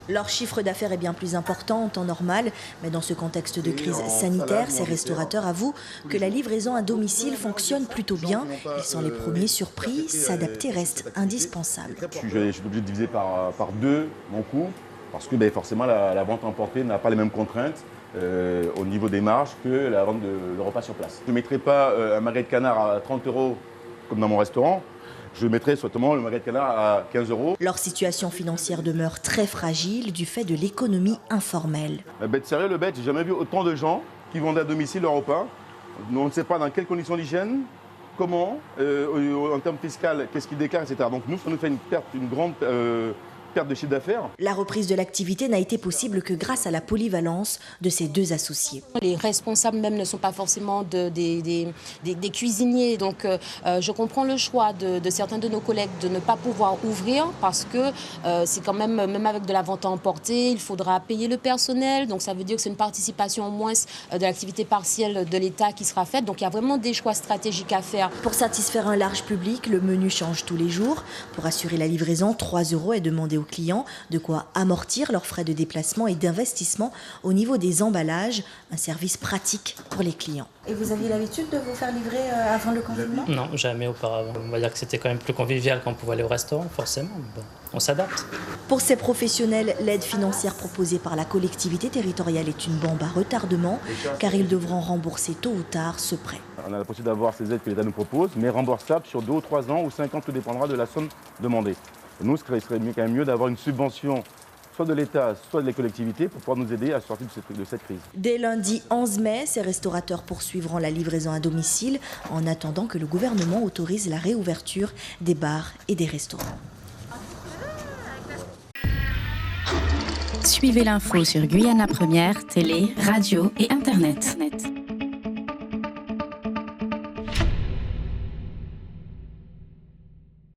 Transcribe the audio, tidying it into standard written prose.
Leur chiffre d'affaires est bien plus important en temps normal, mais dans ce contexte de crise sanitaire, ces restaurateurs avouent que la livraison à domicile fonctionne plutôt bien. Ils sont les premiers surpris, s'adapter reste indispensable. Je suis obligé de diviser par deux mon coût, parce que forcément la vente emportée n'a pas les mêmes contraintes au niveau des marges que la vente de repas sur place. Je ne mettrai pas un magret de canard à 30 € comme dans mon restaurant. Je mettrai certainement le magret de canard à 15 €. Leur situation financière demeure très fragile du fait de l'économie informelle. Sérieux, le bête, j'ai jamais vu autant de gens qui vendent à domicile leur repas. On ne sait pas dans quelles conditions d'hygiène, comment, en termes fiscaux, qu'est-ce qu'ils déclarent, etc. Donc nous, ça nous fait une grande perte de chiffre d'affaires. La reprise de l'activité n'a été possible que grâce à la polyvalence de ces deux associés. Les responsables même ne sont pas forcément des cuisiniers, donc je comprends le choix de certains de nos collègues de ne pas pouvoir ouvrir parce que c'est quand même avec de la vente à emporter, il faudra payer le personnel, donc ça veut dire que c'est une participation au moins de l'activité partielle de l'État qui sera faite, donc il y a vraiment des choix stratégiques à faire. Pour satisfaire un large public, le menu change tous les jours. Pour assurer la livraison, 3 € est demandé aux clients, de quoi amortir leurs frais de déplacement et d'investissement au niveau des emballages, un service pratique pour les clients. Et vous aviez l'habitude de vous faire livrer avant le confinement ? Non, jamais auparavant. On va dire que c'était quand même plus convivial quand on pouvait aller au restaurant, forcément. Bon, on s'adapte. Pour ces professionnels, l'aide financière proposée par la collectivité territoriale est une bombe à retardement, car ils devront rembourser tôt ou tard ce prêt. On a la possibilité d'avoir ces aides que l'État nous propose, mais remboursables sur 2 ou 3 ans ou 5 ans, tout dépendra de la somme demandée. Et nous, ce serait quand même mieux d'avoir une subvention soit de l'État, soit des collectivités pour pouvoir nous aider à sortir de cette crise. Dès lundi 11 mai, ces restaurateurs poursuivront la livraison à domicile en attendant que le gouvernement autorise la réouverture des bars et des restaurants. Suivez l'info sur Guyana Première, télé, radio et Internet.